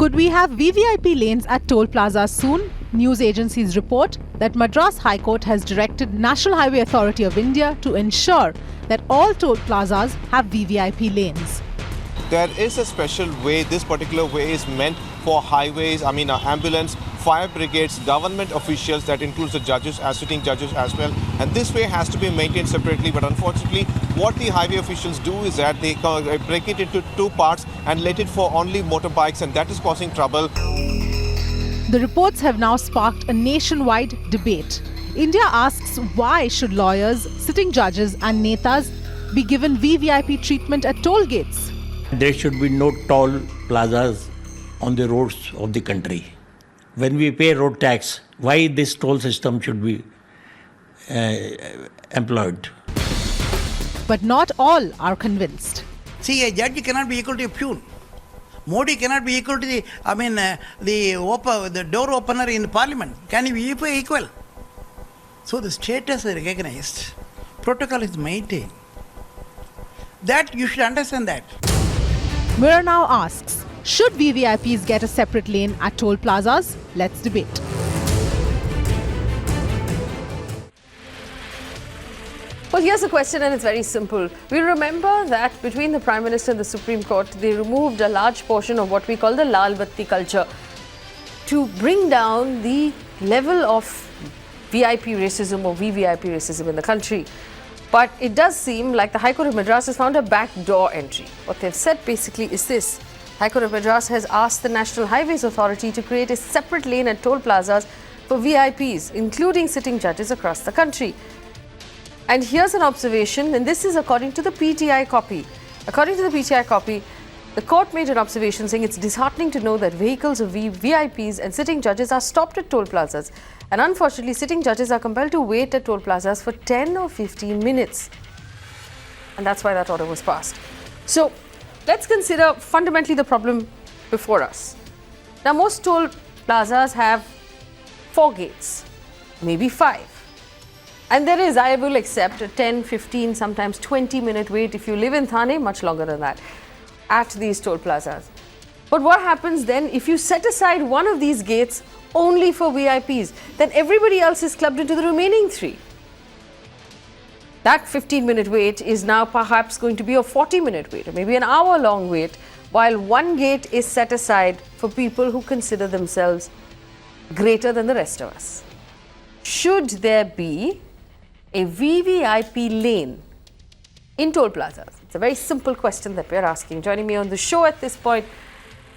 Could we have VVIP lanes at toll plazas soon? News agencies report that Madras High Court has directed National Highway Authority of India to ensure that all toll plazas have VVIP lanes. There is a special way. This particular way is meant for highways, ambulance, fire brigades, government officials, that includes the judges, sitting judges as well. And this way has to be maintained separately. But unfortunately, what the highway officials do is that they break it into two parts and let it for only motorbikes, and that is causing trouble. The reports have now sparked a nationwide debate. India asks, why should lawyers, sitting judges and netas be given VVIP treatment at toll gates? There should be no toll plazas on the roads of the country. When we pay road tax, why this toll system should be employed? But not all are convinced. See, a judge cannot be equal to a peon. Modi cannot be equal to the door opener in the parliament. Can he be equal? So the status is recognized. Protocol is maintained. That you should understand that. Mirror now asks, should VVIPs get a separate lane at toll plazas? Let's debate. Well, here's the question, and it's very simple. We remember that between the Prime Minister and the Supreme Court, they removed a large portion of what we call the Lal Batti culture to bring down the level of VIP racism or VVIP racism in the country. But it does seem like the High Court of Madras has found a backdoor entry. What they've said basically is this. High Court of Madras has asked the National Highways Authority to create a separate lane at toll plazas for VIPs, including sitting judges across the country. And here's an observation, and this is according to the PTI copy. According to the PTI copy, the court made an observation saying it's disheartening to know that vehicles of VIPs and sitting judges are stopped at toll plazas. And unfortunately, sitting judges are compelled to wait at toll plazas for 10 or 15 minutes. And that's why that order was passed. So let's consider fundamentally the problem before us. Now, most toll plazas have 4 gates, maybe 5. And there is, I will accept, a 10, 15, sometimes 20-minute wait if you live in Thane, much longer than that, at these toll plazas. But what happens then if you set aside one of these gates only for VIPs? Then everybody else is clubbed into the remaining 3. That 15-minute wait is now perhaps going to be a 40-minute wait, or maybe an hour-long wait, while one gate is set aside for people who consider themselves greater than the rest of us. Should there be a VVIP lane in toll plazas? It's a very simple question that we're asking. Joining me on the show at this point,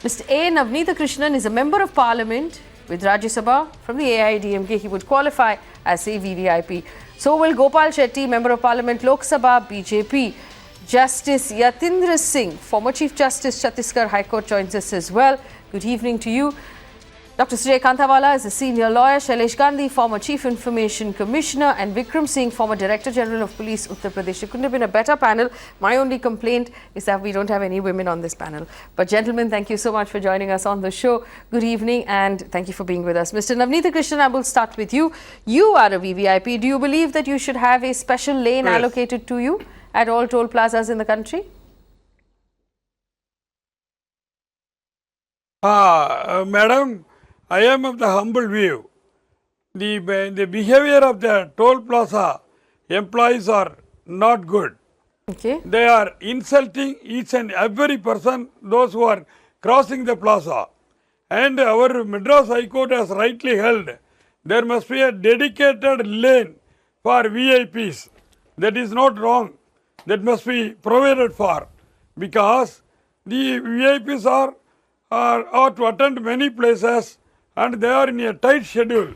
Mr. A. Navneetha Krishnan is a member of Parliament with Rajya Sabha from the AIDMK. He would qualify as a VVIP. So will Gopal Shetty, Member of Parliament, Lok Sabha, BJP. Justice Yatindra Singh, former Chief Justice, Chhattisgarh High Court, joins us as well. Good evening to you. Dr. Sujay Kantawala is a senior lawyer, Shailesh Gandhi, former Chief Information Commissioner, and Vikram Singh, former Director General of Police, Uttar Pradesh. It couldn't have been a better panel. My only complaint is that we don't have any women on this panel. But gentlemen, thank you so much for joining us on the show. Good evening, and thank you for being with us. Mr. Navneetha Krishnan, I will start with you. You are a VVIP. Do you believe that you should have a special lane allocated to you at all toll plazas in the country? Madam, I am of the humble view. The behavior of the toll plaza employees are not good. Okay. They are insulting each and every person, those who are crossing the plaza. And our Madras High Court has rightly held there must be a dedicated lane for VIPs. That is not wrong. That must be provided for, because the VIPs are to attend many places and they are in a tight schedule.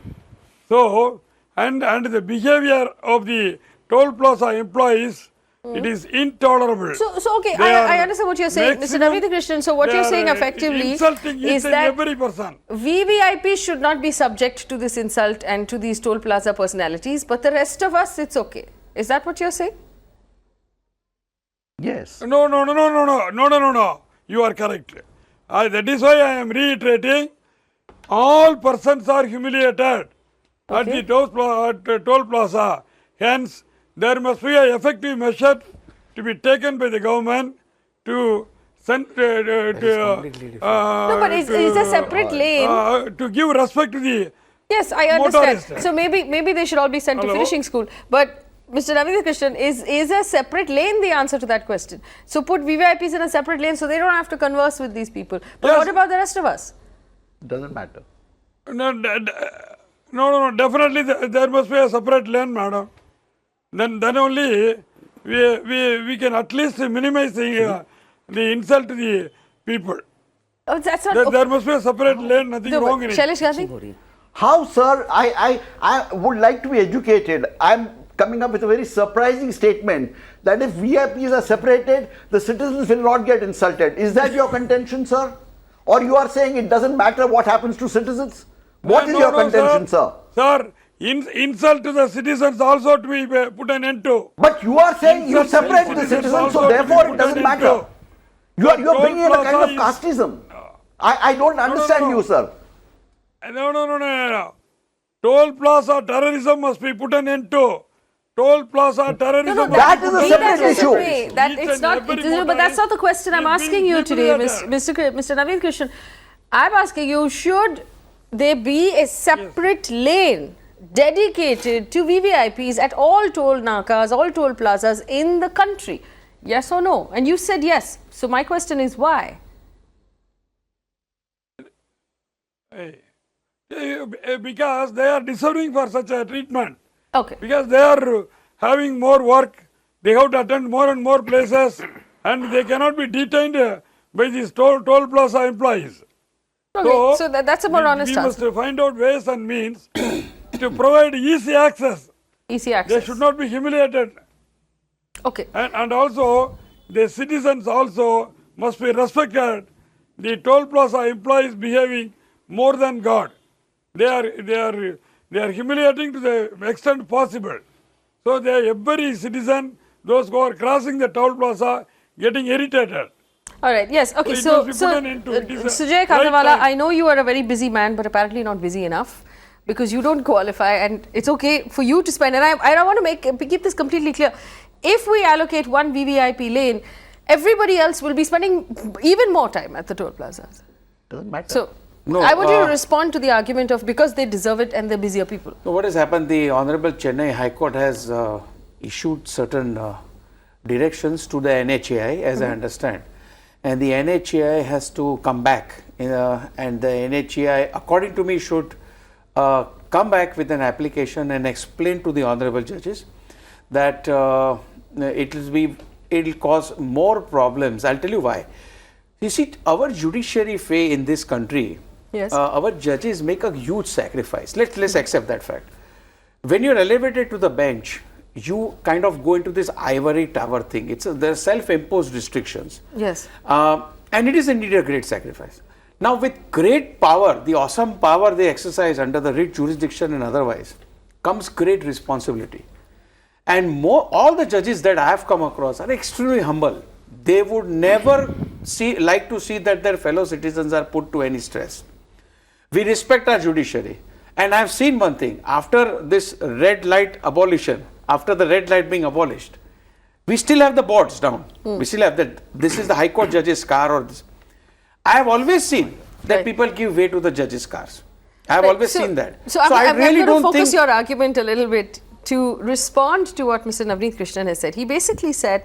So, and the behavior of the toll plaza employees, it is intolerable. So okay, I understand what you're saying, Mr. Navneetha Krishnan. So what you're saying effectively is that every person. VVIP should not be subject to this insult and to these toll plaza personalities, but the rest of us, it's okay. Is that what you're saying? Yes. No. You are correct. That is why I am reiterating, all persons are humiliated at the toll plaza. Hence, there must be an effective measure to be taken by the government to sent No, but it's a separate lane. to give respect to the Yes, I understand. motorist. So maybe they should all be sent to Hello? finishing school. But Mr. Naveen Krishnan, is a separate lane the answer to that question? So put VVIPs in a separate lane so they don't have to converse with these people. But Yes. what about the rest of us? Doesn't matter. No, definitely there must be a separate lane, madam. Then only we can at least minimize the insult to the people. Oh, that's not. There must be a separate lane, nothing No, wrong but in it. Shailesh Gandhi? How, sir? I would like to be educated. I'm coming up with a very surprising statement that if VIPs are separated, the citizens will not get insulted. Is that your contention, sir? Or you are saying it doesn't matter what happens to citizens? What is No, your no, contention, sir? Sir, insult to the citizens also to be put an end to. But you are saying you Insult to separate the citizens citizens, so also therefore to it be doesn't put an matter. end You are Toll bringing in a kind of Plaza is- casteism. I don't understand you, sir. No. Toll Plaza terrorism must be put an end to. Toll Plaza terrorism. That is a separate issue. That Each it's and not. every But that's not the question I'm motorist asking you is being today, people Mr. Naveen Krishnan. I'm asking you: should there be a separate lane dedicated to VVIPs at all toll nakas, all toll plazas in the country? Yes or no? And you said yes. So my question is why? Because they are deserving for such a treatment. Okay. Because they are having more work, they have to attend more and more places, and they cannot be detained by these toll plaza employees. Okay. So that's a more honest we must answer. find out ways and means to provide easy access. Easy They access. should not be humiliated. Okay. And also, the citizens also must be respected. The toll plaza employees behaving more than God. They are humiliating to the extent possible. So every citizen, those who are crossing the toll plaza, getting irritated. All right. Yes. Okay. So it So, must be put an end to it. It is a Sujay right Khandawala, time. I know you are a very busy man, but apparently not busy enough because you don't qualify, and it's okay for you to spend. And I want to keep this completely clear. If we allocate one VVIP lane, everybody else will be spending even more time at the toll plazas. Doesn't matter. So. No, I want you to respond to the argument of because they deserve it and they're busier people. So what has happened, the Honorable Chennai High Court has issued certain directions to the NHAI, as I understand. And the NHAI has to come back, and the NHAI, according to me, should come back with an application and explain to the Honorable Judges that it will cause more problems. I'll tell you why. You see, our judiciary, Faye, in this country, Yes. our judges make a huge sacrifice. Let's accept that fact. When you're elevated to the bench, you kind of go into this ivory tower thing. There are self-imposed restrictions. Yes. And it is indeed a great sacrifice. Now, with great power, the awesome power they exercise under the writ jurisdiction and otherwise, comes great responsibility. And all the judges that I have come across are extremely humble. They would never like to see that their fellow citizens are put to any stress. We respect our judiciary. And I have seen one thing, after this red light abolition, after the red light being abolished, we still have the boards down. We still have that. This is the High Court judge's car or this. I have always seen that people give way to the judge's cars. I have always seen that. So I I really I'm going don't to focus think your argument a little bit to respond to what Mr. Navneet Krishnan has said. He basically said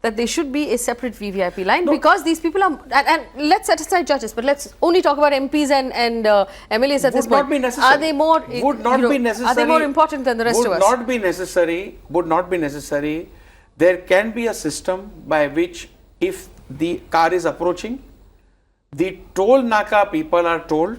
that there should be a separate VVIP line because these people are, and let's set aside judges, but let's only talk about MPs and MLAs at this would not point. be necessary. Are they more? Would not be necessary. Are they more important than the rest of us? Would not be necessary. Would not be necessary. There can be a system by which, if the car is approaching, the toll naka people are told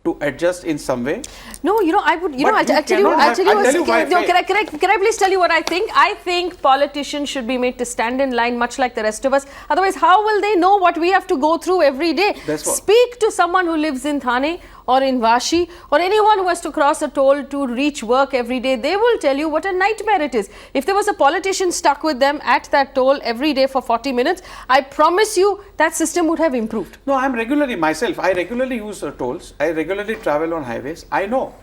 to adjust in some way. No, I would, But I'll you tell you, cannot I'll tell you, I'll tell you why, no, Faye. can I please tell you what I think? I think politicians should be made to stand in line much like the rest of us. Otherwise, how will they know what we have to go through every day? That's what. Speak to someone who lives in Thane or in Vashi or anyone who has to cross a toll to reach work every day. They will tell you what a nightmare it is. If there was a politician stuck with them at that toll every day for 40 minutes, I promise you that system would have improved. No, I regularly use tolls. I regularly travel on highways. I know.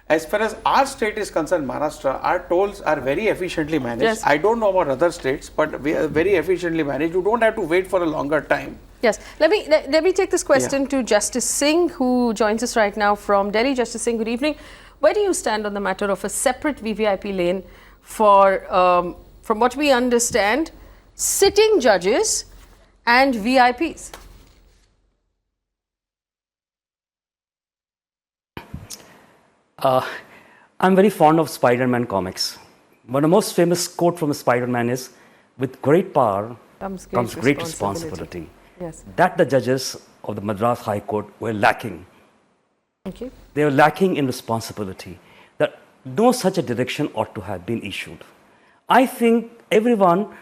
As far as our state is concerned, Maharashtra, our tolls are very efficiently managed. Yes. I don't know about other states, but we are very efficiently managed. You don't have to wait for a longer time. Yes. Let me take this question to Justice Singh, who joins us right now from Delhi. Justice Singh, good evening. Where do you stand on the matter of a separate VVIP lane for, from what we understand, sitting judges and VIPs? I'm very fond of Spider-Man comics. One of the most famous quote from Spider-Man is, "With great power comes great responsibility." Yes. That the judges of the Madras High Court were lacking. Okay. They were lacking in responsibility. That no such a direction ought to have been issued. I think everyone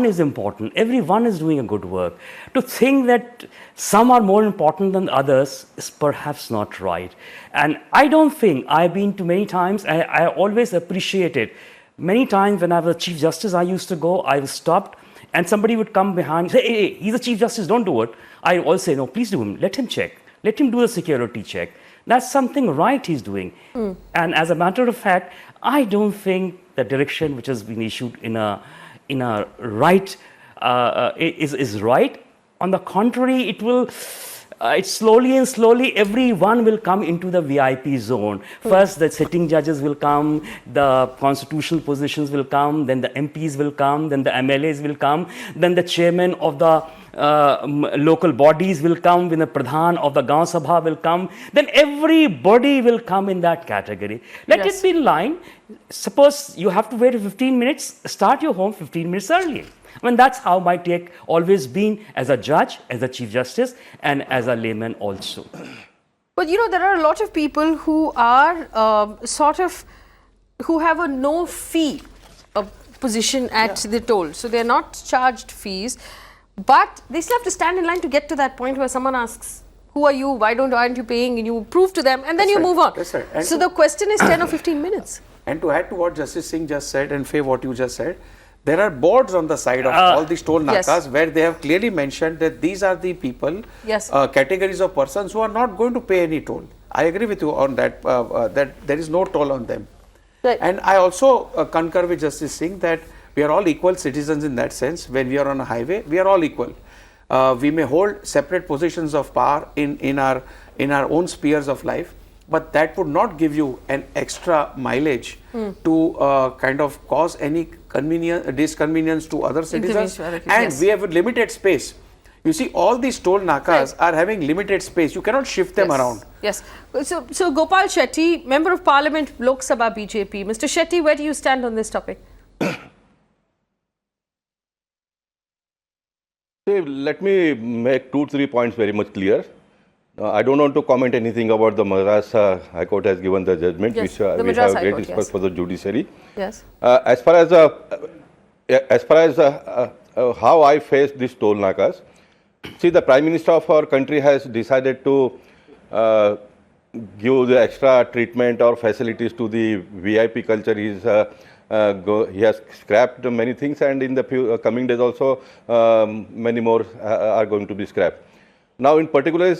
is important. Everyone is doing a good work. To think that some are more important than others is perhaps not right. And I don't think, I've been to many times, I always appreciate it. Many times when I was a Chief Justice, I used to go, I was stopped, and somebody would come behind, say, hey, he's a Chief Justice, don't do it. I always say, no, please do him, let him check. Let him do the security check. That's something right he's doing. And as a matter of fact, I don't think the direction which has been issued in a right is right. On the contrary, it will it's slowly and slowly everyone will come into the VIP zone. First the sitting judges will come, the constitutional positions will come, then the MPs will come, then the MLAs will come, then the chairman of the local bodies will come, when the Pradhan of the Gaon Sabha will come, then everybody will come in that category. Let it be in line. Suppose you have to wait 15 minutes, start your home 15 minutes early. I mean, that's how my take always been as a judge, as a Chief Justice, and as a layman also. But you know, there are a lot of people who are who have a no fee position at the toll. So they're not charged fees, but they still have to stand in line to get to that point where someone asks, who are you? Why aren't you paying? And you prove to them, and then you move on. That's right. And so the question is 10 or 15 minutes. And to add to what Justice Singh just said, and Faye, what you just said, there are boards on the side of all these toll nakas where they have clearly mentioned that these are the people, categories of persons who are not going to pay any toll. I agree with you on that, that there is no toll on them. Right. And I also concur with Justice Singh that we are all equal citizens in that sense. When we are on a highway, we are all equal. We may hold separate positions of power in our own spheres of life, but that would not give you an extra mileage to kind of cause any disconvenience to other citizens. And we have a limited space. You see, all these toll nakas are having limited space. You cannot shift them around. Yes. So Gopal Shetty, Member of Parliament, Lok Sabha BJP. Mr. Shetty, where do you stand on this topic? Let me make 2-3 points very much clear. I don't want to comment anything about the Madras High Court has given the judgment, which we have great respect for the judiciary. Yes. As far as how I face these toll nakas, see, the Prime Minister of our country has decided to give the extra treatment or facilities to the VIP culture. He has scrapped many things, and in the coming days also many more are going to be scrapped. Now, in particular,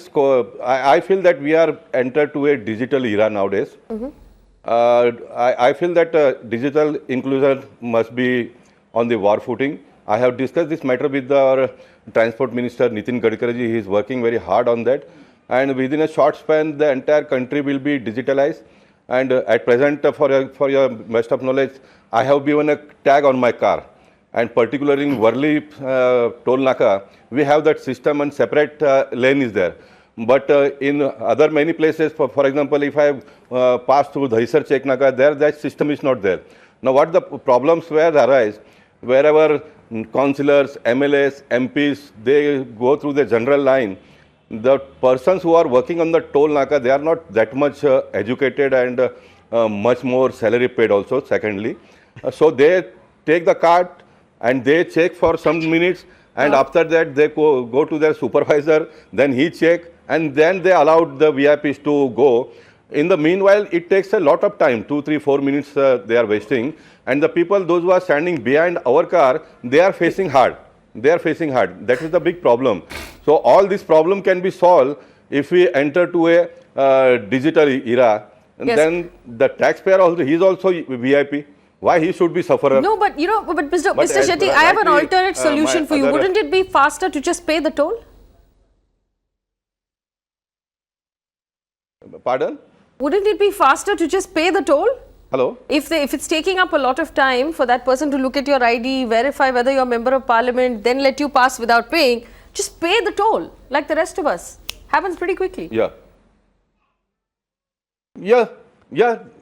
I feel that we are entered to a digital era nowadays. I feel that digital inclusion must be on the war footing. I have discussed this matter with our Transport Minister Nitin Gadkari. He is working very hard on that. And within a short span, the entire country will be digitalized. And at present, for your best of knowledge, I have given a tag on my car. And particularly in Worli toll naka, we have that system and separate lane is there. But in other many places, for example, if I pass through Dahisar Chek naka, there that system is not there. Now, what the problems arise, wherever councillors, MLAs, MPs, they go through the general line, the persons who are working on the toll naka, they are not that much educated and much more salary paid also, secondly. So they take the card and they check for some minutes, and after that they go to their supervisor, then he check, and then they allowed the VIPs to go. In the meanwhile, it takes a lot of time, 2, 3, 4 minutes they are wasting, and the people, those who are standing behind our car, they are facing hard. They are facing hard. That is the big problem. So all this problem can be solved if we enter to a digital era. And then the taxpayer also, he is also VIP. Why he should be sufferer? No, but you know, but Mr. But Shetty, I have an rightly, alternate solution my for you. other- Wouldn't it be faster to just pay the toll? Pardon? Wouldn't it be faster to just pay the toll? Hello? If it's taking up a lot of time for that person to look at your ID, verify whether you're a member of parliament, then let you pass without paying, just pay the toll like the rest of us. Happens pretty quickly. Yeah.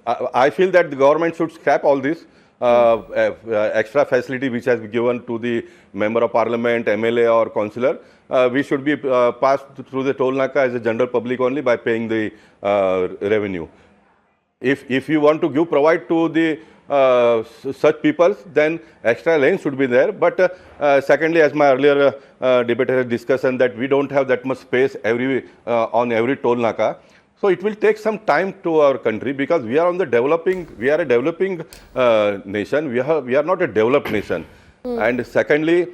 I feel that the government should scrap all this extra facility which has been given to the member of parliament, MLA or councillor. We should be passed through the toll naka as a general public only by paying the revenue. If you want to provide to the such people, then extra lanes should be there. But secondly, as my earlier debater has discussed, that we don't have that much space on every toll naka. So it will take some time to our country because we are a developing nation. We are not a developed nation. And secondly,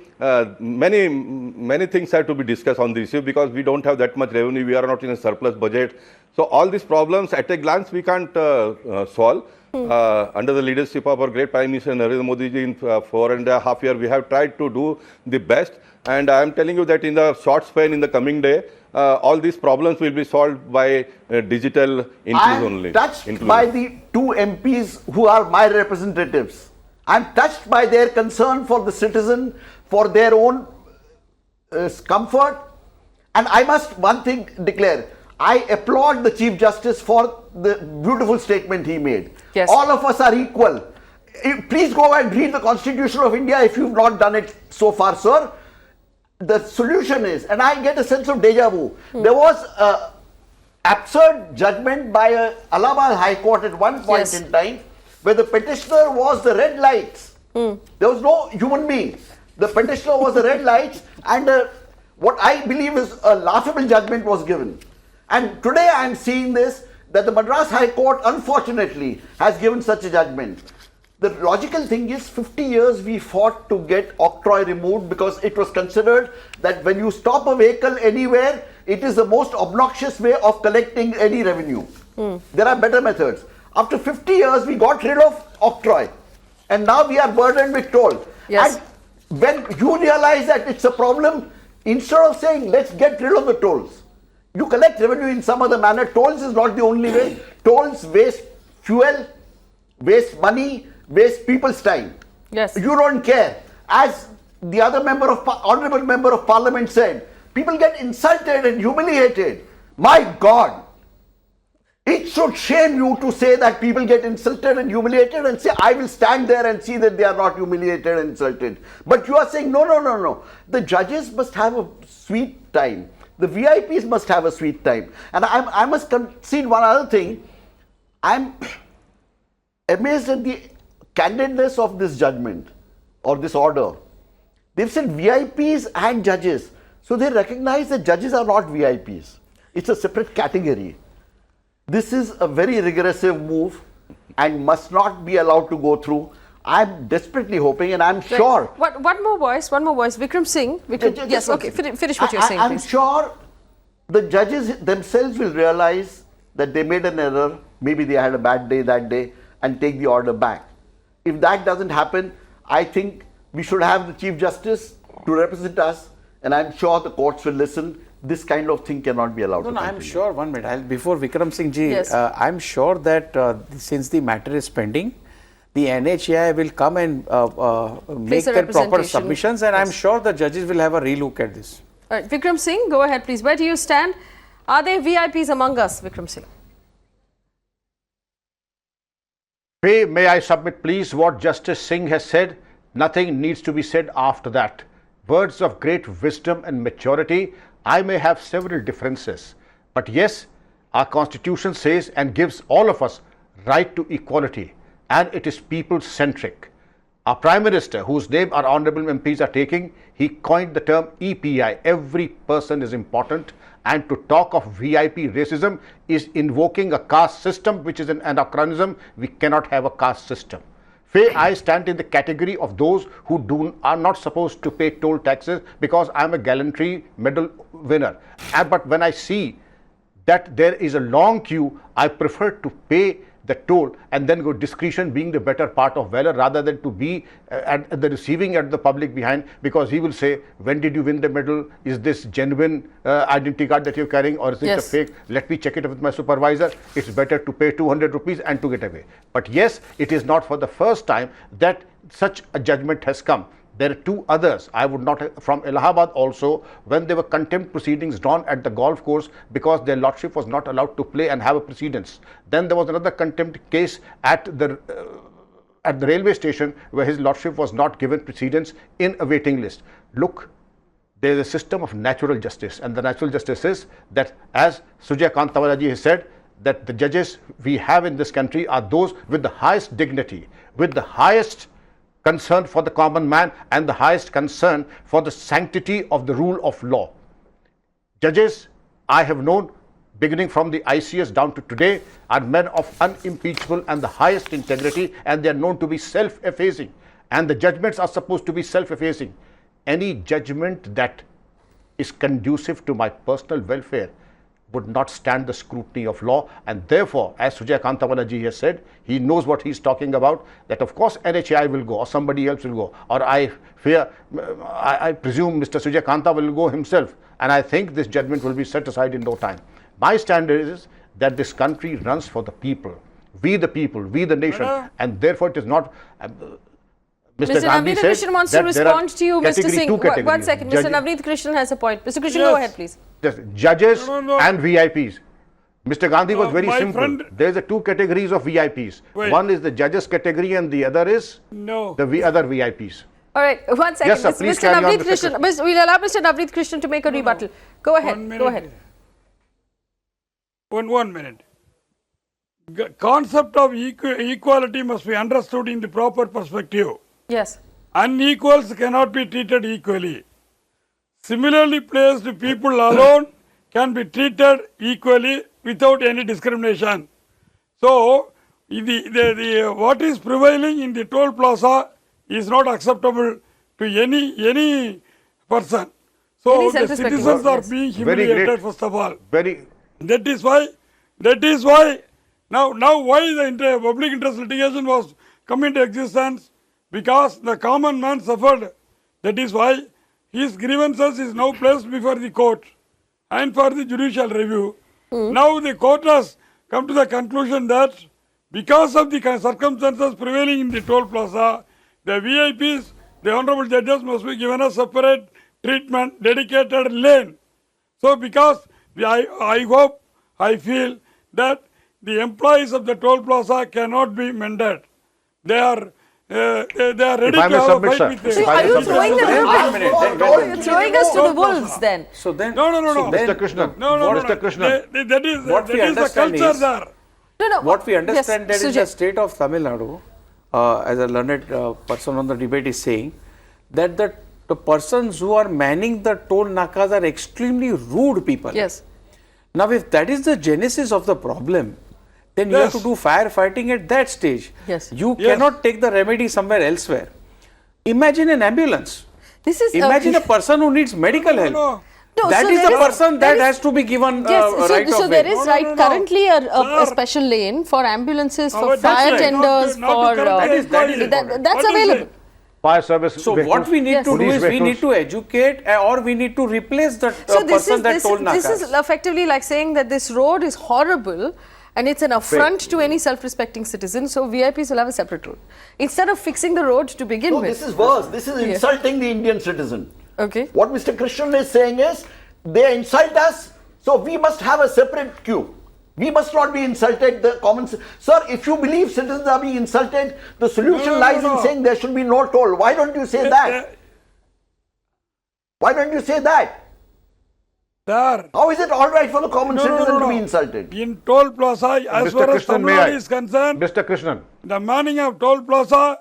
many things have to be discussed on this issue because we don't have that much revenue. We are not in a surplus budget. So all these problems at a glance we can't solve. Under the leadership of our great Prime Minister Narendra Modi ji in 4.5 years, we have tried to do the best. And I am telling you that in the short span in the coming day, all these problems will be solved by digital increase only. I am touched by the two MPs who are my representatives. I am touched by their concern for the citizen, for their own comfort. And I must one thing declare. I applaud the Chief Justice for the beautiful statement he made. Yes. All of us are equal. Please go and read the Constitution of India if you've not done it so far, sir. The solution is, and I get a sense of deja vu, there was an absurd judgment by Allahabad High Court at one point in time where the petitioner was the red lights. There was no human being. The petitioner was the red lights, and what I believe is a laughable judgment was given. And today I am seeing this, that the Madras High Court unfortunately has given such a judgment. The logical thing is 50 years we fought to get octroi removed because it was considered that when you stop a vehicle anywhere, it is the most obnoxious way of collecting any revenue. There are better methods. After 50 years, we got rid of octroi. And now we are burdened with toll. Yes. And when you realize that it's a problem, instead of saying, let's get rid of the tolls, you collect revenue in some other manner. Tolls is not the only way. Tolls waste fuel, waste money, waste people's time. Yes. You don't care. As the other honorable member of parliament said, people get insulted and humiliated. My God, it should shame you to say that people get insulted and humiliated and say, I will stand there and see that they are not humiliated and insulted. But you are saying, no. The judges must have a sweet time. The VIPs must have a sweet time. And I must concede one other thing. I'm amazed at the candidness of this judgment or this order. They've said VIPs and judges. So they recognize that judges are not VIPs. It's a separate category. This is a very regressive move and must not be allowed to go through. I'm desperately hoping, and I'm sure. One more voice. Vikram Singh. Yes, okay, finish what you're saying, I'm please. sure the judges themselves will realize that they made an error. Maybe they had a bad day that day and take the order back. If that doesn't happen, I think we should have the Chief Justice to represent us, and I'm sure the courts will listen. This kind of thing cannot be allowed to continue. I'm sure, 1 minute, before Vikram Singh ji, Yes. I'm sure that since the matter is pending, the NHAI will come and make a their proper representation. submissions, and I'm sure the judges will have a relook at this. All right, Vikram Singh, go ahead, please. Where do you stand? Are there VIPs among us, Vikram Singh? Faye, may I submit please what Justice Singh has said? Nothing needs to be said after that. Words of great wisdom and maturity. I may have several differences, but yes, our constitution says and gives all of us right to equality, and it is people-centric. Our Prime Minister, whose name our honourable MPs are taking, he coined the term EPI, every person is important, and to talk of VIP racism is invoking a caste system, which is an anachronism. We cannot have a caste system. Faye, I stand in the category of those who are not supposed to pay toll taxes because I am a gallantry medal winner. But when I see that there is a long queue, I prefer to pay the toll and then go discretion being the better part of valor rather than to be at the receiving end of the public behind, because he will say, when did you win the medal? Is this genuine identity card that you're carrying, or is it a fake? Let me check it with my supervisor. It's better to pay 200 rupees and to get away. But yes, it is not for the first time that such a judgment has come. There are two others. I would not have, from Allahabad also, when there were contempt proceedings drawn at the golf course because their lordship was not allowed to play and have a precedence. Then there was another contempt case at the railway station where his lordship was not given precedence in a waiting list. Look, there is a system of natural justice, and the natural justice is that, as Sujay Kantawalaji has said, that the judges we have in this country are those with the highest dignity, with the highest concern for the common man and the highest concern for the sanctity of the rule of law. Judges I have known, beginning from the ICS down to today, are men of unimpeachable and the highest integrity, and they are known to be self-effacing, and the judgments are supposed to be self-effacing. Any judgment that is conducive to my personal welfare would not stand the scrutiny of law, and therefore, as Sujay Kantawalaji has said, he knows what he is talking about, that of course NHAI will go or somebody else will go, or I presume Mr. Sujay Kanta will go himself, and I think this judgment will be set aside in no time. My standard is that this country runs for the people, we the nation, and therefore it is not... Mr. Navneet Krishnan wants to respond to you, Mr. Singh. One second, Mr. Navneet Krishnan has a point. Mr. Krishnan, go ahead, please. Judges and VIPs. Mr. Gandhi was very simple. There are two categories of VIPs. One is the judges category and the other is the other VIPs. All right, one second. Yes, sir, please Mr. Navneet Krishnan, we'll allow Mr. Navneet Krishnan to make a rebuttal. Go ahead. Go ahead. One minute. Concept of equality must be understood in the proper perspective. Yes. Unequals cannot be treated equally. Similarly placed people alone can be treated equally without any discrimination. So, what is prevailing in the toll plaza is not acceptable to any person. So, the citizens are being humiliated, first of all. That is why now why the public interest litigation was come into existence, because the common man suffered. That is why his grievances is now placed before the court and for the judicial review. Now the court has come to the conclusion that because of the circumstances prevailing in the toll plaza, the VIPs, the honorable judges, must be given a separate treatment, dedicated lane. So because I feel that the employees of the toll plaza cannot be mended. They are ready to have a fight with them. Are you throwing us to the wolves then? So then, No. Mr. Krishnan, Mr. Krishnan. That is the culture there. No. What we understand Yes, that in the state of Tamil Nadu, as a learned person on the debate is saying, that the persons who are manning the toll nakas are extremely rude people. Yes. Now, if that is the genesis of the problem, then you have to do firefighting at that stage. Yes. You cannot take the remedy somewhere elsewhere. Imagine an ambulance. Imagine a person who needs medical help. No, that is the person that has to be given right of way. So there is currently a special lane for ambulances, for fire tenders, for that's available. Fire service. So what we need to do is we need to educate or we need to replace the person that told nakas. This is effectively like saying that this road is horrible and it's an affront to any self-respecting citizen, so VIPs will have a separate road. Instead of fixing the road to begin with. This is worse. This is insulting the Indian citizen. Okay. What Mr. Krishnan is saying is, they insult us, so we must have a separate queue. We must not be insulted. The common sir, if you believe citizens are being insulted, the solution lies in saying there should be no toll. Why don't you say that? Why don't you say that? Sir, how is it all right for the common citizen to be insulted? In Toll Plaza, as far as Tamil Nadu is concerned, Mr. Krishnan, the manning of Toll Plaza,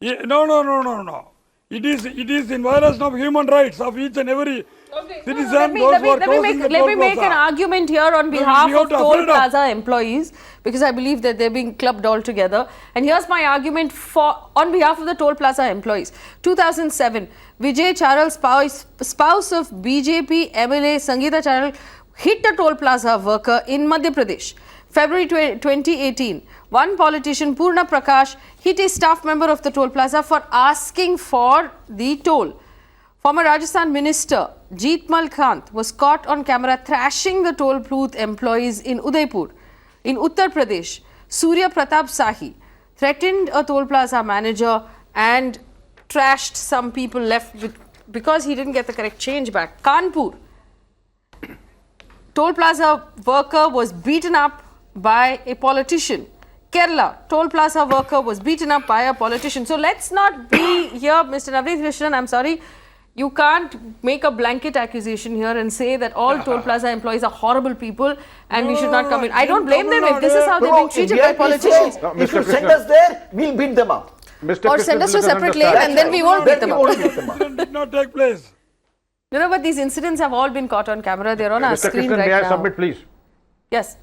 no. It is in violation of human rights of each and every citizen. Let me make an argument here on behalf of Toll Plaza employees, because I believe that they're being clubbed all together. And here's my argument on behalf of the Toll Plaza employees. 2007, Vijay Charal, spouse of BJP MLA Sangeeta Charal, hit a Toll Plaza worker in Madhya Pradesh. February 2018, one politician, Purna Prakash, hit a staff member of the toll plaza for asking for the toll. Former Rajasthan minister Jeetmal Kant was caught on camera thrashing the toll booth employees in Udaipur. In Uttar Pradesh, Surya Pratap Sahi threatened a toll plaza manager and trashed some people left with, because he didn't get the correct change back. Kanpur, toll plaza worker was beaten up by a politician. Kerala, toll plaza worker was beaten up by a politician. So let's not be here, Mr. Navneet Krishnan, I'm sorry. You can't make a blanket accusation here and say that all toll plaza employees are horrible people and we should not come in. I don't blame them if this is how they're being treated by politicians. If you send us there, we'll beat them up. Or send us to a separate lane and then we won't beat them up. It did not take place. No, but these incidents have all been caught on camera. They're on our Mr. screen Krishnan, right may I now. submit, please? Yes.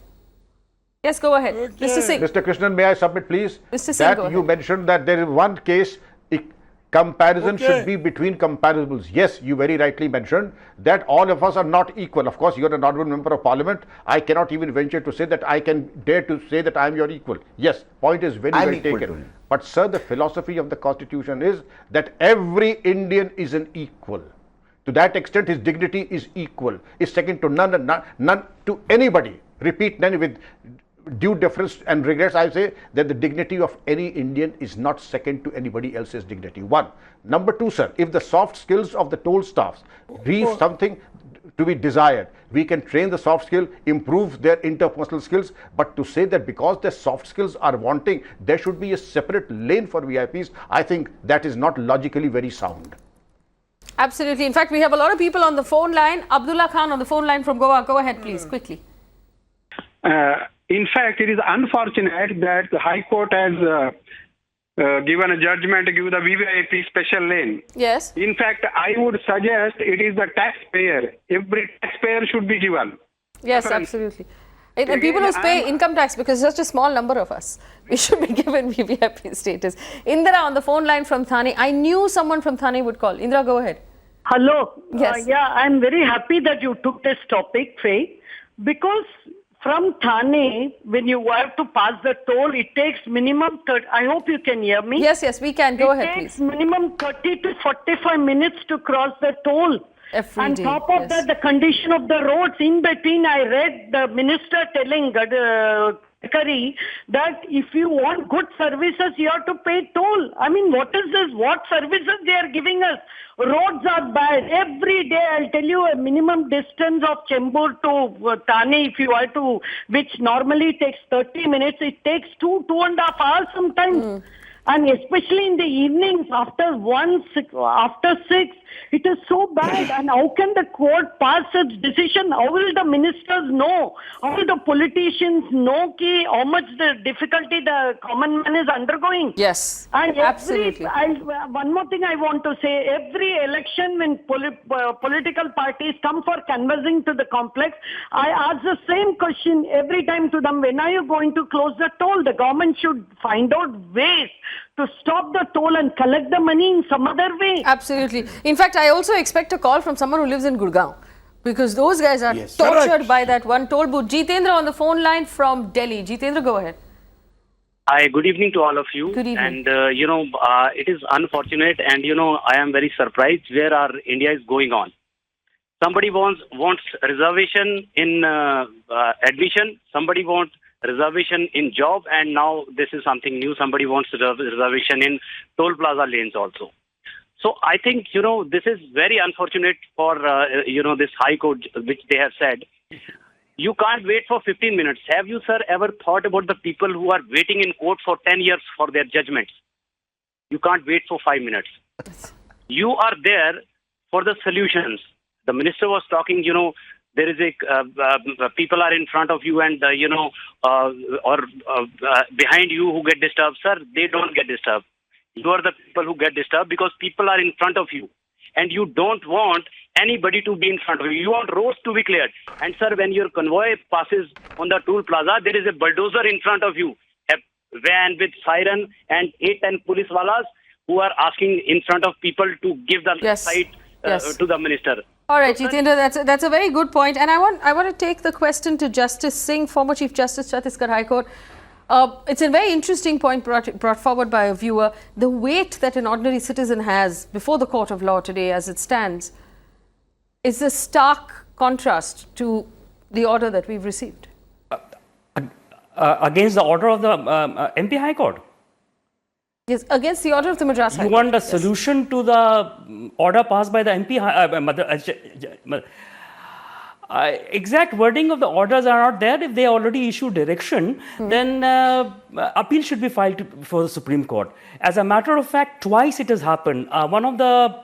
Yes, go ahead. Okay. Mr. Singh. Mr. Krishnan, may I submit, please? Mr. Singh, go that you ahead. mentioned that there is one case, comparison Okay. should be between comparables. Yes, you very rightly mentioned that all of us are not equal. Of course, you are an honorable member of parliament. I cannot even venture to say that I can dare to say that I am your equal. Yes, point is very well equal to taken. him. But sir, the philosophy of the constitution is that every Indian is an equal. To that extent, his dignity is equal, is second to none, and none to anybody. Repeat, none with due deference and regrets, I say that the dignity of any Indian is not second to anybody else's dignity. One. Number two, sir, if the soft skills of the toll staffs leave something to be desired, we can train the soft skill, improve their interpersonal skills, but to say that because their soft skills are wanting, there should be a separate lane for VIPs, I think that is not logically very sound. Absolutely. In fact, we have a lot of people on the phone line. Abdullah Khan on the phone line from Goa. Go ahead, please, quickly. In fact, it is unfortunate that the High Court has given a judgment to give the VVIP special lane. Yes. In fact, I would suggest it is the taxpayer. Every taxpayer should be given. Yes, absolutely. And people who pay income tax, because it's such a small number of us, we should be given VVIP status. Indra on the phone line from Thane. I knew someone from Thane would call. Indra, go ahead. Hello. Yes. Yeah, I'm very happy that you took this topic, Faye, because from Thane, when you have to pass the toll, it takes minimum 30, I hope you can hear me. Yes, yes, we can. Go ahead, It takes please. minimum 30 to 45 minutes to cross the toll. Every On day, top of yes. that, the condition of the roads. In between, I read the minister telling Gadkari that if you want good services, you have to pay toll. I mean, what is this? What services they are giving us? Roads are bad. Every day, I'll tell you, a minimum distance of Chembur to Thane, if you are to, which normally takes 30 minutes, it takes 2.5 hours sometimes. And especially in the evenings after 6, it is so bad. And how can the court pass such decision? How will the ministers know? How will the politicians know how much the difficulty the common man is undergoing? Yes, And absolutely. one more thing I want to say, every election when political parties come for canvassing to the complex, I ask the same question every time to them, when are you going to close the toll? The government should find out ways to stop the toll and collect the money in some other way. Absolutely. In fact, I also expect a call from someone who lives in Gurgaon, because those guys are tortured Correct. by that one toll booth. Jitendra on the phone line from Delhi. Jitendra, go ahead. Hi, good evening to all of you. Good evening. And, it is unfortunate and, I am very surprised where our India is going on. Somebody wants reservation in admission. Somebody wants reservation in job. And now this is something new. Somebody wants reservation in toll plaza lanes also. So I think, this is very unfortunate for, this High Court, which they have said. You can't wait for 15 minutes. Have you, sir, ever thought about the people who are waiting in court for 10 years for their judgments? You can't wait for 5 minutes. You are there for the solutions. The minister was talking, there is people are in front of you and, or behind you who get disturbed. Sir, they don't get disturbed. You are the people who get disturbed because people are in front of you. And you don't want anybody to be in front of you. You want roads to be cleared. And sir, when your convoy passes on the toll plaza, there is a bulldozer in front of you, a van with siren and 8-10 police walas who are asking in front of people to give the Yes. side to the minister. All right, Jitendra, that's a very good point, and I want to take the question to Justice Singh, former Chief Justice, Chhattisgarh High Court. It's a very interesting point brought forward by a viewer. The weight that an ordinary citizen has before the court of law today, as it stands, is a stark contrast to the order that we've received. Against the order of the MP High Court. Yes, against the order of the Madras High Court. You want a solution to the order passed by the MP? Exact wording of the orders are not there. If they already issue direction, then appeal should be filed before the Supreme Court. As a matter of fact, twice it has happened. One of the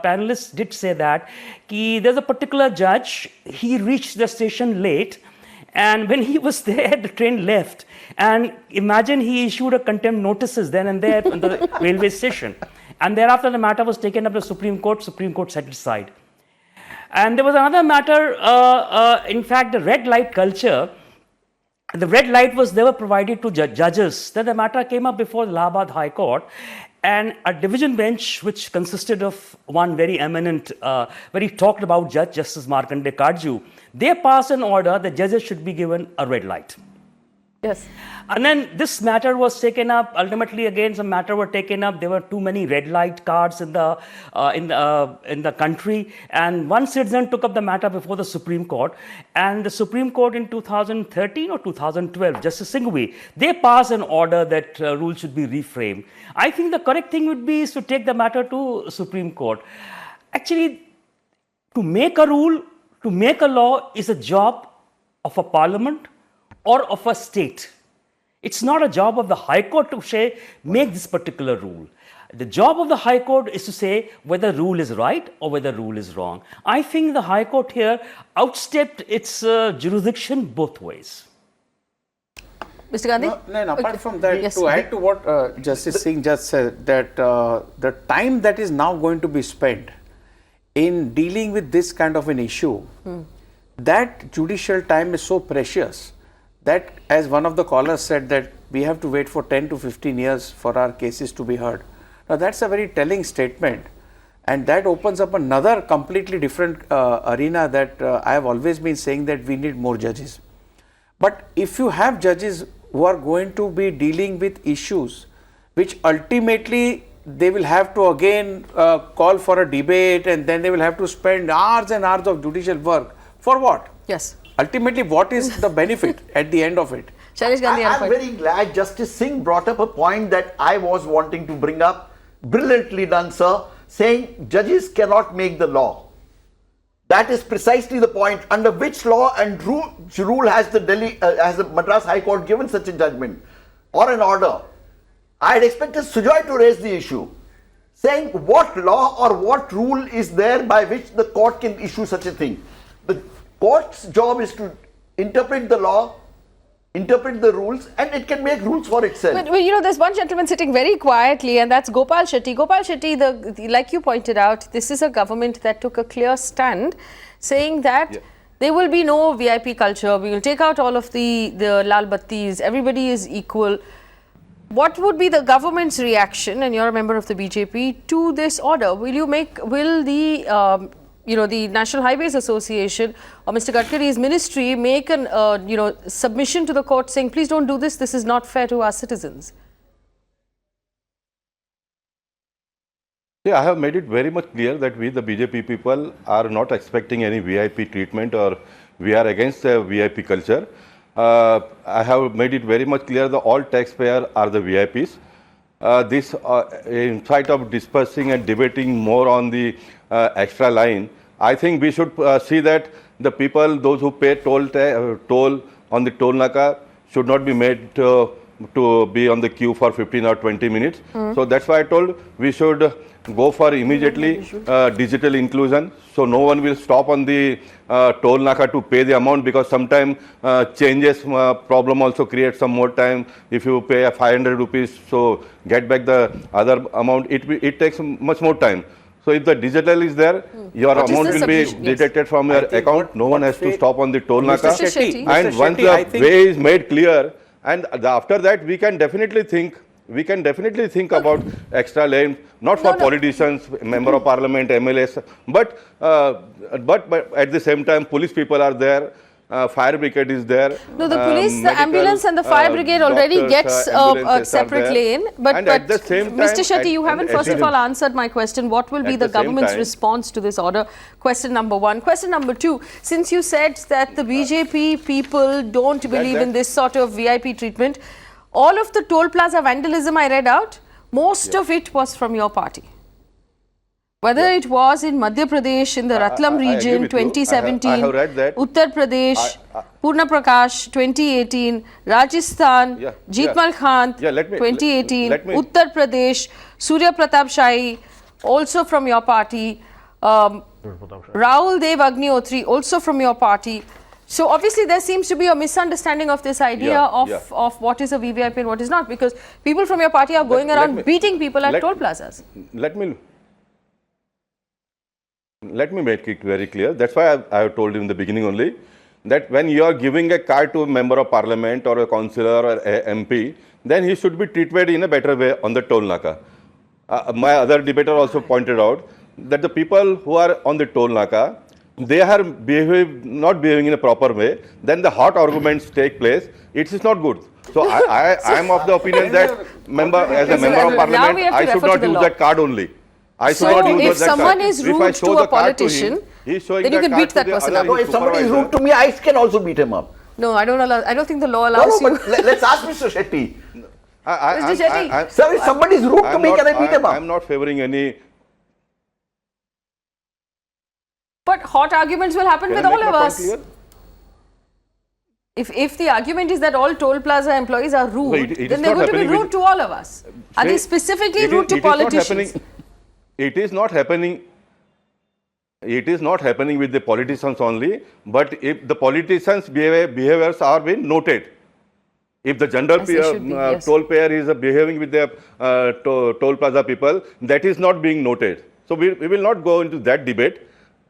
panelists did say that there's a particular judge, he reached the station late, and when he was there, the train left. And imagine he issued a contempt notices then and there on the railway station. And thereafter, the matter was taken up to the Supreme Court set it aside. And there was another matter, in fact, the red light culture. The red light was never provided to judges. Then the matter came up before the Lal High Court. And a division bench, which consisted of one very eminent, very talked about judge, Justice Markandeya Karju, they passed an order that judges should be given a red light. Yes. And then this matter was taken up. Ultimately, again, some matter were taken up. There were too many red light cards in the country, and one citizen took up the matter before the Supreme Court. And the Supreme Court in 2013 or 2012, Justice Singhvi, they passed an order that rules should be reframed. I think the correct thing would be is to take the matter to Supreme Court. Actually, to make a rule, to make a law is a job of a parliament or of a state. It's not a job of the High Court to say, make this particular rule. The job of the High Court is to say whether rule is right or whether rule is wrong. I think the High Court here outstepped its jurisdiction both ways. Mr. Gandhi? No, apart from that, yes, to add to what Justice Singh just said, that the time that is now going to be spent in dealing with this kind of an issue, that judicial time is so precious that, as one of the callers said, that we have to wait for 10 to 15 years for our cases to be heard. Now, that's a very telling statement, and that opens up another completely different arena that I have always been saying, that we need more judges. But if you have judges who are going to be dealing with issues which ultimately they will have to again call for a debate, and then they will have to spend hours and hours of judicial work, for what? Yes. Ultimately, what is the benefit at the end of it? Shailesh Gandhi, I'm very glad Justice Singh brought up a point that I was wanting to bring up. Brilliantly done, sir, saying judges cannot make the law. That is precisely the point. Under which law and rule has the Madras High Court given such a judgment or an order? I had expected Sujoy to raise the issue, saying what law or what rule is there by which the court can issue such a thing. The court's job is to interpret the law, interpret the rules, and it can make rules for itself. But you know, there's one gentleman sitting very quietly, and that's Gopal Shetty. Gopal Shetty, like you pointed out, this is a government that took a clear stand, saying that there will be no VIP culture. We will take out all of the Lal Battis. Everybody is equal. What would be the government's reaction, and you're a member of the BJP, to this order? Will the the National Highways Association or Mr. Gadkari's ministry make an submission to the court saying, please don't do this, this is not fair to our citizens? Yeah, I have made it very much clear that we, the BJP people, are not expecting any VIP treatment, or we are against the VIP culture. I have made it very much clear that all taxpayers are the VIPs. In spite of discussing and debating more on the extra line, I think we should see that the people, those who pay toll on the toll naka, should not be made to be on the queue for 15 or 20 minutes. So that's why I told we should go for immediately digital inclusion. So no one will stop on the toll naka to pay the amount, because sometimes changes problem also creates some more time. If you pay 500 rupees, so get back the other amount, it takes much more time. So if the digital is there, your amount will be deducted from your account. No one has to stop on the toll naka. And once the way is made clear, and after that we can definitely think we can definitely think about extra lane, not for politicians, member of parliament, MLAs, but at the same time, police people are there. Fire brigade is there. No, the police, the ambulance and the fire brigade already gets a separate lane. But at the same time, Mr. Shetty, you haven't first of all answered my question. What will be the government's response to this order? Question number one. Question number two, since you said that the BJP people don't believe in this sort of VIP treatment, all of the toll plaza vandalism I read out, most of it was from your party. Whether it was in Madhya Pradesh, in the Ratlam region, 2017, I have read that. Uttar Pradesh, Purna Prakash, 2018, Rajasthan, Jeetmal Khan, 2018, Uttar Pradesh, Surya Pratap Shahi, also from your party, Rahul Dev Agnihotri, also from your party. So obviously there seems to be a misunderstanding of this idea of what is a VVIP and what is not, because people from your party are going around beating people at toll plazas. Let me make it very clear. That's why I have told you in the beginning only that when you are giving a car to a member of parliament or a councillor or a MP, then he should be treated in a better way on the toll naka. My other debater also pointed out that the people who are on the toll naka, they are not behaving in a proper way. Then the hot arguments take place. It is not good. So I am of the opinion that as a member of parliament, I should not use that card only. So if someone is rude to a politician, then you can beat that person up. No, if somebody is rude to me, I can also beat him up. No, I don't think the law allows you. But let's ask Mr. Shetty. Mr. Shetty. Sir, if somebody is rude to me, can I beat him up? I'm not favoring any. But hot arguments will happen with all of us. If the argument is that all toll plaza employees are rude, then they're going to be rude to all of us. Are they specifically rude to politicians? It is not happening. It is not happening with the politicians only, but if the politicians' behaviors are being noted, if the general toll payer is behaving with the toll plaza people, that is not being noted. So we will not go into that debate.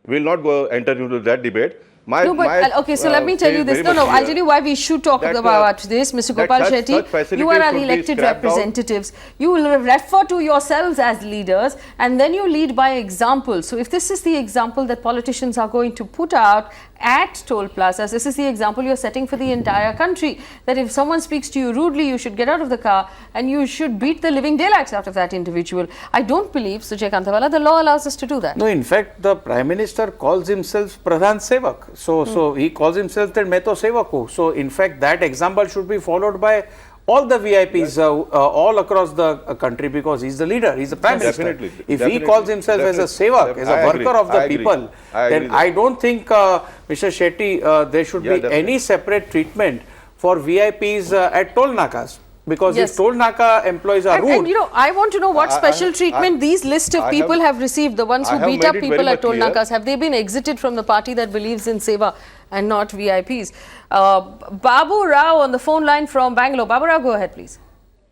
We will not enter into that debate. Okay, so let me tell you this. I'll tell you why we should talk about this. Mr. Gopal Shetty, you are our elected representatives. You will refer to yourselves as leaders and then you lead by example. So if this is the example that politicians are going to put out at toll plazas, this is the example you're setting for the entire country. That if someone speaks to you rudely, you should get out of the car and you should beat the living daylights out of that individual. I don't believe, Sujay Kantawala, the law allows us to do that. No, in fact, the Prime Minister calls himself Pradhan Sevak. So he calls himself that Meto Sevaku. So in fact, that example should be followed by all the VIPs all across the country, because he's the leader, he's the Prime Minister. If he calls himself as a Sevak, as a worker of the people, then I don't think, Mr. Shetty, there should be any separate treatment for VIPs at toll nakas. Because if toll naka employees are rude. And you know, I want to know what special treatment these list of people have received, the ones who beat up people at toll nakas. Have they been exited from the party that believes in seva and not VIPs? Babu Rao on the phone line from Bangalore. Babu Rao, go ahead, please.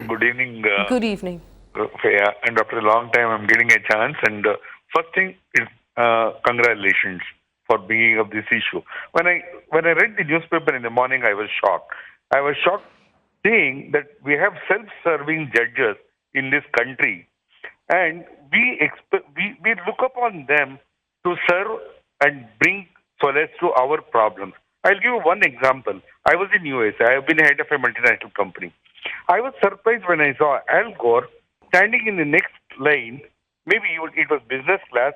Good evening. Good evening. Faye, and after a long time, I'm getting a chance. And first thing is congratulations for bringing up this issue. When I read the newspaper in the morning, I was shocked. I was shocked seeing that we have self-serving judges in this country, and we look upon them to serve and bring solace to our problems. I'll give you one example. I was in US. I have been head of a multinational company. I was surprised when I saw Al Gore standing in the next lane. Maybe it was business class,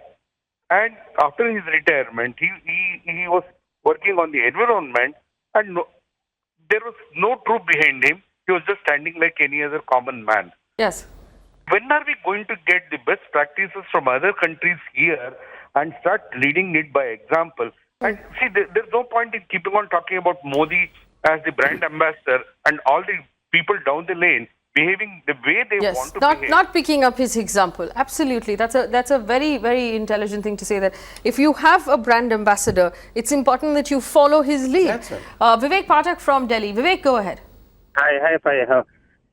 and after his retirement, he was working on the environment, and there was no truth behind him. He was just standing like any other common man. Yes. When are we going to get the best practices from other countries here and start leading it by example? And see, there's no point in keeping on talking about Modi as the brand ambassador and all the people down the lane behaving the way they want to behave. Not picking up his example. Absolutely. That's a very, very intelligent thing to say, that if you have a brand ambassador, it's important that you follow his lead. That's right. Vivek Pathak from Delhi. Vivek, go ahead. Hi, Faye.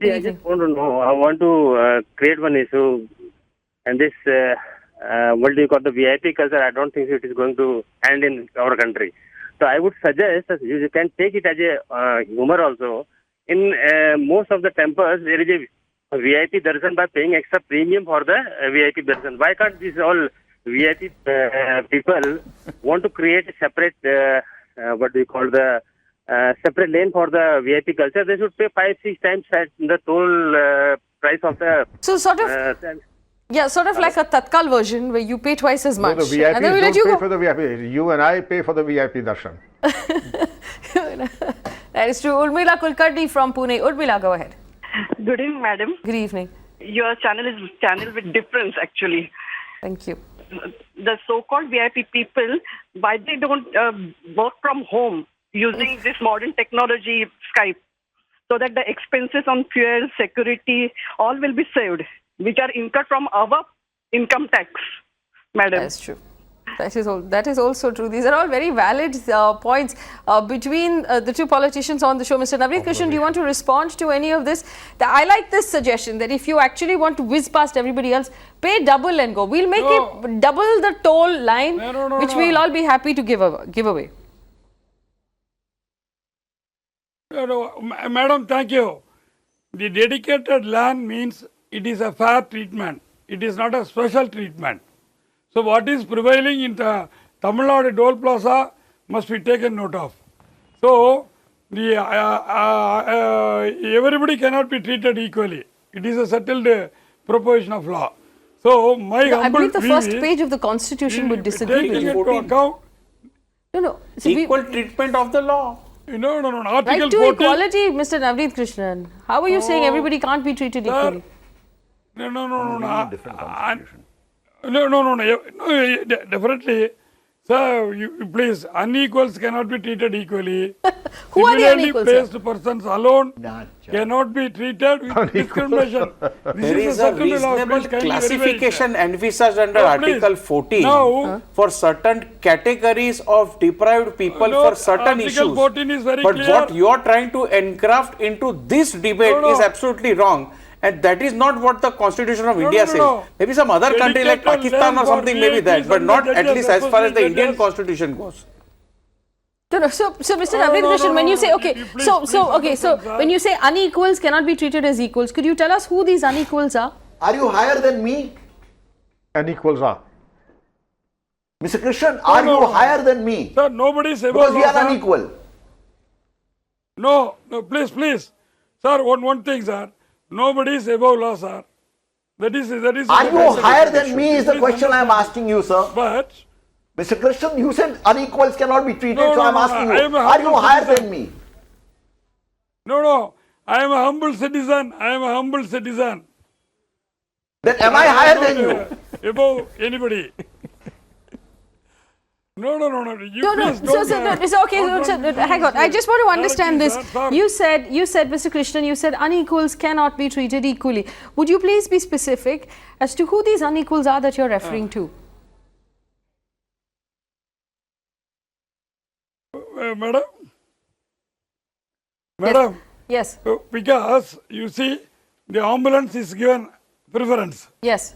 See, I just want to know, I want to create one issue, and this, what do you call the VIP culture, I don't think it is going to end in our country. So I would suggest that you can take it as a humor also. In most of the temples, there is a VIP darshan by paying extra premium for the VIP darshan. Why can't these all VIP people want to create a separate, what do you call the, separate lane for the VIP culture? They should pay 5-6 times at the toll price of the... So sort of... yeah, sort of like a Tatkal version where you pay twice as much. No, the VIPs and then we don't let you pay go. for the VIP. You and I pay for the VIP darshan. That is true. Urmila Kulkarni from Pune. Urmila, go ahead. Good evening, madam. Good evening. Your channel is channel with difference, actually. Thank you. The so-called VIP people, why they don't work from home using this modern technology, Skype, so that the expenses on fuel, security, all will be saved, which are incurred from our income tax, madam. That's true. That is also true. These are all very valid points between the two politicians on the show. Mr. Navneet Krishnan, do you want to respond to any of this? I like this suggestion that if you actually want to whiz past everybody else, pay double and go. We'll make it double the toll line, which we'll all be happy to give away. Madam, thank you. The dedicated land means it is a fair treatment. It is not a special treatment. So what is prevailing in the Tamil Nadu Toll Plaza must be taken note of. So the everybody cannot be treated equally. It is a settled proposition of law. So my humble I believe the view first is page of the Constitution would disagree with taking you. into account No. So equal treatment of the law. No. Right Article to 14. Equality, Mr. Navneet Krishnan. How are you saying everybody can't be treated equally? No. Definitely. Sir, you please, unequals cannot be treated equally. Who are the Similarly unequals, placed sir? persons alone cannot be treated with discrimination. There is a reasonable classification envisaged under Article 14 for certain categories of deprived people for certain Article issues. 14 is very But clear. what you are trying to engraft into this debate is absolutely wrong. And that is not what the Constitution of India says. Maybe some other country like Pakistan or something, maybe that, but not at least as far as the Indian Constitution goes. No. So Mr. Navneet Krishnan, when you say when you say unequals cannot be treated as equals, could you tell us who these unequals are? Are you higher than me? Unequals are. Mr. Krishnan, are you higher than me? Sir, nobody is above Because we law, are sir. unequal. No, please. Sir, one thing, sir. Nobody is above law, sir. That is. Are you higher than me is the question I am asking you, sir. But Mr. Krishnan, you said unequals cannot be treated, No, so I am no, asking I am you, a are you humble higher citizen. than me? No. I am a humble citizen. Then am I higher than you? Above anybody. No. You please don't. So okay. Hang on. I just want to understand this. You said, Mr. Krishnan, you said unequals cannot be treated equally. Would you please be specific as to who these unequals are that you're referring to? Madam. Yes. Because you see, the ambulance is given preference. Yes.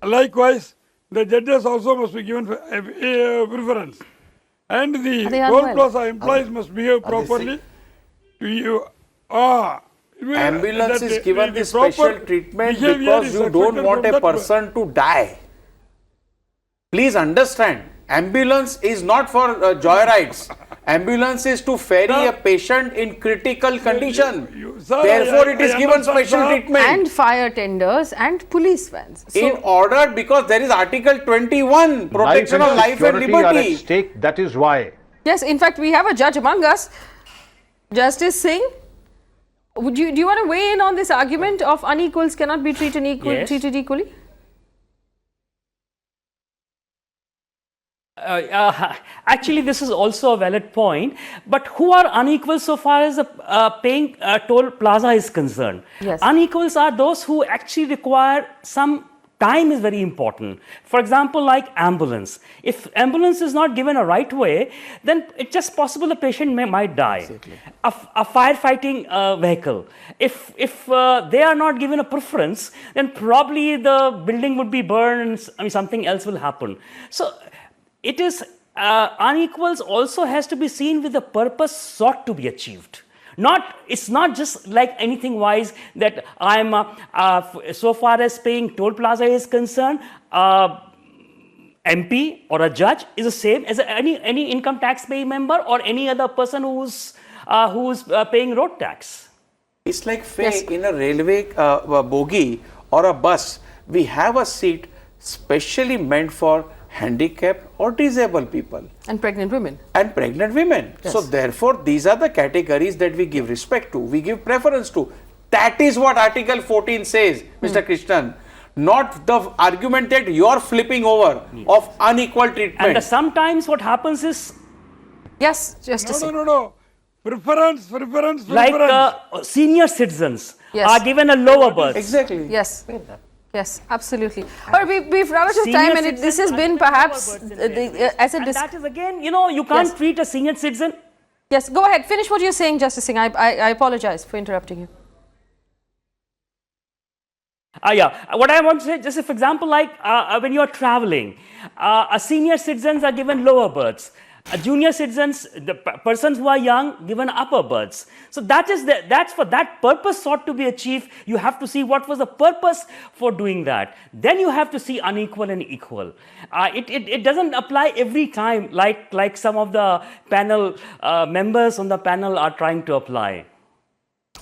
Likewise, the judges also must be given preference. And the Toll Plaza employees must behave properly. Ambulance is given the special treatment because you don't want a person to die. Please understand, ambulance is not for joyrides. Ambulance is to ferry a patient in critical condition. Therefore, it is given special treatment. And fire tenders and police vans. In order, because there is Article 21, protection of life and security are at liberty. stake. That is why. Yes, in fact, we have a judge among us, Justice Singh. Do you want to weigh in on this argument of unequals cannot be treated equally? Actually, this is also a valid point. But who are unequals so far as paying toll plaza is concerned? Yes. Unequals are those who actually require some time is very important. For example, like ambulance. If ambulance is not given a right way, then it's just possible the patient might die. Exactly. A firefighting vehicle. If they are not given a preference, then probably the building would be burned. Something else will happen. So it is unequals also has to be seen with the purpose sought to be achieved. It's not just like anything wise that I'm, so far as paying Toll Plaza is concerned, MP or a judge is the same as any income tax paying member or any other person who's paying road tax. It's like, Faye, in a railway bogie or a bus, we have a seat specially meant for handicapped or disabled people. And pregnant women. And pregnant women. Yes. So therefore, these are the categories that we give respect to, we give preference to. That is what Article 14 says, Mr. Krishnan. Not the argument that you're flipping over of unequal treatment. And sometimes what happens is... Yes, Justice. No. Preference. Like senior citizens are given a lower berth. Exactly. Yes. Yes, absolutely. Or we've run out of time, and this has been perhaps as a and that is again, you can't treat a senior citizen. Yes, go ahead. Finish what you're saying, Justice Singh. I apologize for interrupting you. What I want to say, just for example, like when you are traveling, senior citizens are given lower berths. Junior citizens, the persons who are young, given upper berths. So that's for that purpose sought to be achieved. You have to see what was the purpose for doing that. Then you have to see unequal and equal. It doesn't apply every time like some of the panel members on the panel are trying to apply.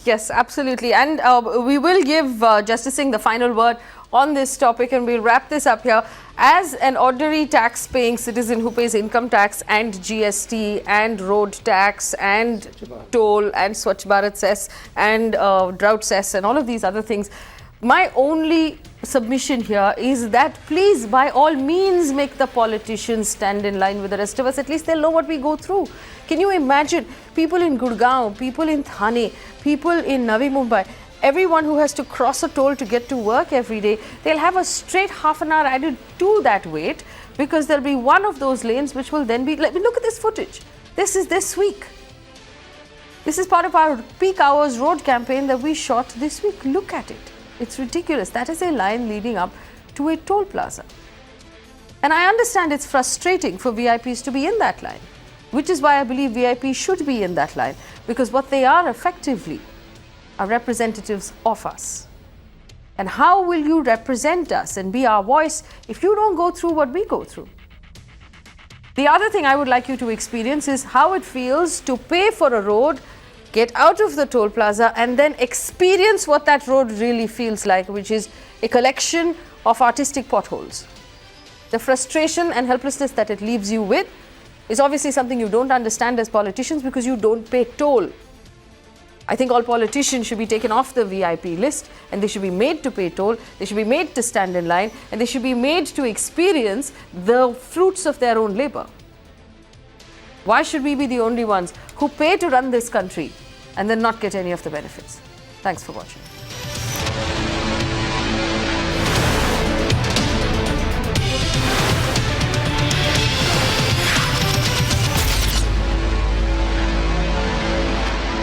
Yes, absolutely. And we will give Justice Singh the final word on this topic, and we'll wrap this up here. As an ordinary tax-paying citizen who pays income tax and GST and road tax and toll and Swachh Bharat cess and drought cess and all of these other things, my only submission here is that please, by all means, make the politicians stand in line with the rest of us. At least they'll know what we go through. Can you imagine people in Gurgaon, people in Thane, people in Navi Mumbai, everyone who has to cross a toll to get to work every day, they'll have a straight half an hour added to that wait, because there'll be one of those lanes which will then be, look at this footage. This is this week. This is part of our peak hours road campaign that we shot this week. Look at it. It's ridiculous. That is a line leading up to a toll plaza. And I understand it's frustrating for VIPs to be in that line, which is why I believe VIPs should be in that line, because what they are effectively are representatives of us. And how will you represent us and be our voice if you don't go through what we go through? The other thing I would like you to experience is how it feels to pay for a road, get out of the toll plaza, and then experience what that road really feels like, which is a collection of artistic potholes. The frustration and helplessness that it leaves you with is obviously something you don't understand as politicians, because you don't pay toll. I think all politicians should be taken off the VIP list, and they should be made to pay toll, they should be made to stand in line, and they should be made to experience the fruits of their own labor. Why should we be the only ones who pay to run this country and then not get any of the benefits? Thanks for watching.